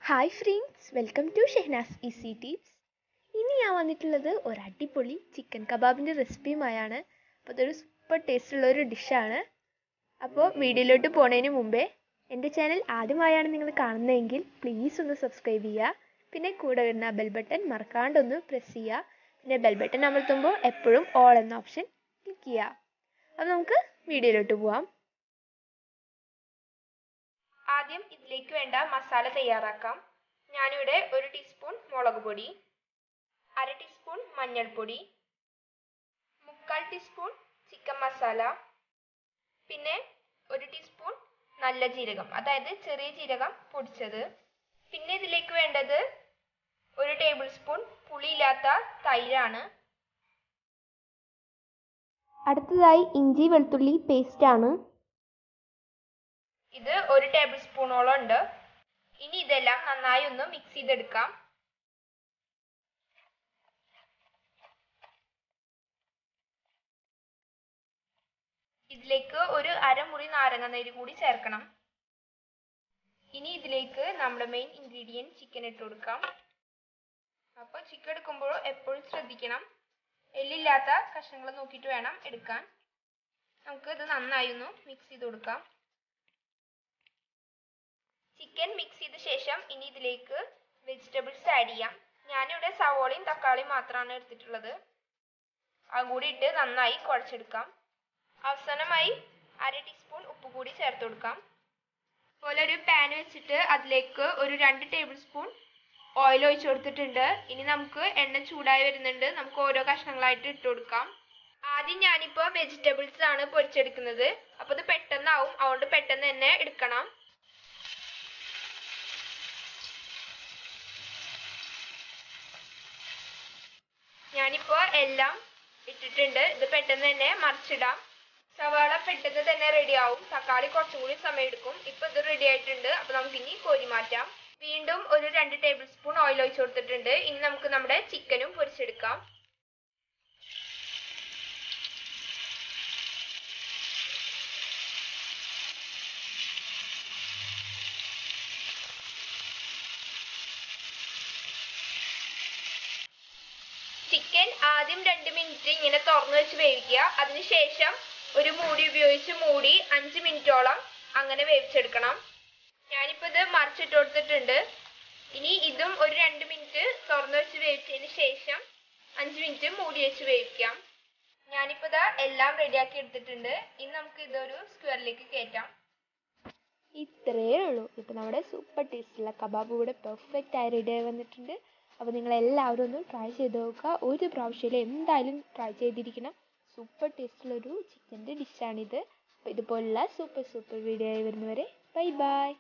Hi friends, welcome to Shehnaz easy tips. ഇനി ഞാൻ വന്നിട്ടുള്ളത് ഒരു അടിപൊളി ചിക്കൻ കബാബിൻ്റെ റെസിപ്പിയുമായാണ്. അപ്പോൾ അതൊരു സൂപ്പർ ടേസ്റ്റുള്ള ഒരു ഡിഷാണ്. അപ്പോൾ വീഡിയോയിലോട്ട് പോണതിന് മുമ്പേ എൻ്റെ ചാനൽ ആദ്യമായാണ് നിങ്ങൾ കാണുന്നതെങ്കിൽ പ്ലീസ് ഒന്ന് സബ്സ്ക്രൈബ് ചെയ്യുക. പിന്നെ കൂടെ വരുന്ന ബെൽ ബട്ടൺ മറക്കാണ്ടൊന്ന് പ്രസ് ചെയ്യുക. പിന്നെ ബെൽ ബട്ടൺ അമർത്തുമ്പോൾ എപ്പോഴും ഓൾ എന്ന ഓപ്ഷൻ ക്ലിക്ക് ചെയ്യുക. അപ്പോൾ നമുക്ക് വീഡിയോയിലോട്ട് പോവാം. ആദ്യം ഇതിലേക്ക് വേണ്ട മസാല തയ്യാറാക്കാം. ഞാനിവിടെ 1 ടീസ്പൂൺ മുളക് പൊടി, 1/2 ടീസ്പൂൺ മഞ്ഞൾപ്പൊടി, 1/4 ടീസ്പൂൺ ചിക്കൻ മസാല, പിന്നെ 1 ടീസ്പൂൺ നല്ല ജീരകം, അതായത് ചെറിയ ജീരകം പൊടിച്ചത്. പിന്നെ ഇതിലേക്ക് വേണ്ടത് 1 ടേബിൾ സ്പൂൺ പുളിയില്ലാത്ത തൈരാണ്. അടുത്തതായി ഇഞ്ചി വെളുത്തുള്ളി പേസ്റ്റാണ്. ഇത് 1 ടേബിൾ സ്പൂണോളം ഉണ്ട്. ഇനി ഇതെല്ലാം നന്നായി ഒന്ന് മിക്സ് ചെയ്തെടുക്കാം. ഇതിലേക്ക് ഒരു അരമുറി നാരങ്ങ നീര് കൂടി ചേർക്കണം. ഇനി ഇതിലേക്ക് നമ്മുടെ മെയിൻ ഇൻഗ്രീഡിയൻറ്റ് ചിക്കൻ ഇട്ട് കൊടുക്കാം. അപ്പോൾ ചിക്കൻ എടുക്കുമ്പോൾ എപ്പോഴും ശ്രദ്ധിക്കണം, എല്ലില്ലാത്ത കഷ്ണങ്ങൾ നോക്കിയിട്ട് വേണം എടുക്കാൻ. നമുക്ക് ഇത് നന്നായി ഒന്ന് മിക്സ് ചെയ്ത് കൊടുക്കാം. ചിക്കൻ മിക്സ് ചെയ്ത ശേഷം ഇനി ഇതിലേക്ക് വെജിറ്റബിൾസ് ആഡ് ചെയ്യാം. ഞാനിവിടെ സവോളയും തക്കാളിയും മാത്രമാണ് എടുത്തിട്ടുള്ളത്. അതുകൂടി ഇട്ട് നന്നായി കുഴച്ചെടുക്കാം. അവസാനമായി 1/2 ടീസ്പൂൺ ഉപ്പ് കൂടി ചേർത്ത് കൊടുക്കാം. അതുപോലെ ഒരു പാൻ വെച്ചിട്ട് അതിലേക്ക് ഒരു 2 ടേബിൾ സ്പൂൺ ഓയിൽ ഒഴിച്ചു കൊടുത്തിട്ടുണ്ട്. ഇനി നമുക്ക് എണ്ണ ചൂടായി വരുന്നുണ്ട്. നമുക്ക് ഓരോ കഷ്ണങ്ങളായിട്ട് ഇട്ട് കൊടുക്കാം. ആദ്യം ഞാനിപ്പോൾ വെജിറ്റബിൾസ് ആണ് പൊരിച്ചെടുക്കുന്നത്. അപ്പോൾ ഇത് പെട്ടെന്നാവും, അതുകൊണ്ട് പെട്ടെന്ന് തന്നെ എടുക്കണം. ഞാനിപ്പോൾ എല്ലാം ഇട്ടിട്ടുണ്ട്. ഇത് പെട്ടെന്ന് തന്നെ മറിച്ചിടാം. സവാള പെട്ടെന്ന് തന്നെ റെഡി ആവും. തക്കാളി കുറച്ചും കൂടി സമയം എടുക്കും. ഇപ്പോൾ ഇത് റെഡി ആയിട്ടുണ്ട്. അപ്പോൾ നമുക്ക് ഇനി കോരി മാറ്റാം. വീണ്ടും ഒരു 2 ടേബിൾ സ്പൂൺ ഓയിൽ ഒഴിച്ചു കൊടുത്തിട്ടുണ്ട്. ഇനി നമുക്ക് നമ്മുടെ ചിക്കനും പൊരിച്ചെടുക്കാം. ചിക്കൻ ആദ്യം 2 മിനിറ്റ് ഇങ്ങനെ തുറന്നു വെച്ച് വേവിക്കുക. അതിനുശേഷം ഒരു മൂടി ഉപയോഗിച്ച് മൂടി 5 മിനിറ്റോളം അങ്ങനെ വേവിച്ചെടുക്കണം. ഞാനിപ്പോൾ ഇത് മറിച്ചിട്ട് കൊടുത്തിട്ടുണ്ട്. ഇനി ഇതും ഒരു 2 മിനിറ്റ് തുറന്നു വെച്ച് വേവിച്ചതിന് ശേഷം 5 മിനിറ്റ് മൂടി വെച്ച് വേവിക്കാം. ഞാനിപ്പോൾ ഇതാ എല്ലാം റെഡിയാക്കി എടുത്തിട്ടുണ്ട്. ഇനി നമുക്ക് ഇതൊരു സ്ക്വയറിലേക്ക് കയറ്റാം. ഇത്രയേ ഉള്ളൂ. ഇപ്പോൾ നമ്മുടെ സൂപ്പർ ടേസ്റ്റുള്ള കബാബ് ഇവിടെ പെർഫെക്റ്റ് ആയി റെഡിയായി വന്നിട്ടുണ്ട്. അപ്പോൾ നിങ്ങളെല്ലാവരും ഒന്ന് ട്രൈ ചെയ്ത് നോക്കുക. ഒരു പ്രാവശ്യം എന്തായാലും ട്രൈ ചെയ്തിരിക്കണം. സൂപ്പർ ടേസ്റ്റുള്ളൊരു ചിക്കൻ്റെ ഡിഷാണിത്. അപ്പോൾ ഇതുപോലുള്ള സൂപ്പർ വീഡിയോ ആയി വരുന്നവരെ ബൈ ബൈ.